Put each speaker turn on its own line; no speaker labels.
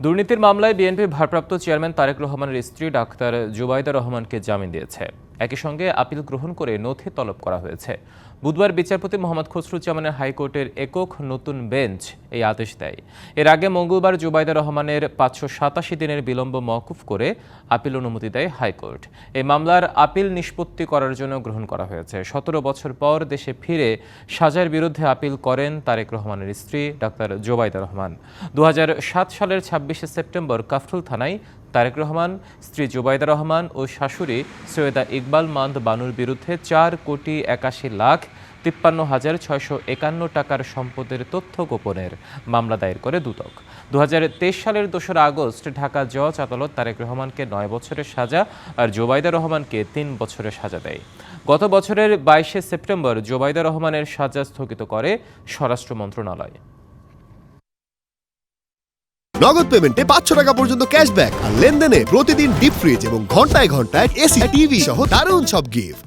দুর্নীতির মামলায় বিএনপির ভারপ্রাপ্ত চেয়ারম্যান তারেক রহমানের স্ত্রী ডাক্তার জুবাইদা রহমানকে জামিন দিয়েছে। একই সঙ্গে আপিল গ্রহণ করে নথি তলব করা হয়েছে। বুধবার বিচারপতি মোহাম্মদ খসরুজ্জামানের হাইকোর্টের একক নতুন বেঞ্চ এই আদেশ দেয়। এর আগে মঙ্গলবার জুবাইদা রহমানের 587 দিনের বিলম্ব মওকুফ করে আপিল অনুমতি দেয় হাইকোর্ট। এই মামলার আপিল নিষ্পত্তি করার জন্য গ্রহণ করা হয়েছে। 17 বছর পর দেশে ফিরে সাজার বিরুদ্ধে আপিল করেন তারেক রহমানের স্ত্রী ডাক্তার জুবাইদা রহমান। 2007 সালের 26 সেপ্টেম্বর কাফরুল থানায় তারেক রহমান, স্ত্রী জুবাইদা রহমান ও শাশুড়ি সৈয়দা ইকবাল মান্দ বানুর বিরুদ্ধে 4,81,53,651 টাকার সম্পদের তথ্য গোপনের মামলা দায়ের করে দুদক। 2023 সালের 2রা আগস্ট ঢাকা জজ আদালত তারেক রহমানকে 9 বছরের সাজা আর জুবাইদা রহমানকে 3 বছরের সাজা দেয়। গত বছরের 22 সেপ্টেম্বর জুবাইদা রহমানের সাজা স্থগিত করে স্বরাষ্ট্র মন্ত্রণালয়।
নগদ পেমেন্টে 500 টাকা পর্যন্ত ক্যাশব্যাক আর লেনদেনে প্রতিদিন ডিপ ফ্রিজ এবং ঘন্টায় ঘন্টায় এসি টিভি সহ দারুণ সব গিফট।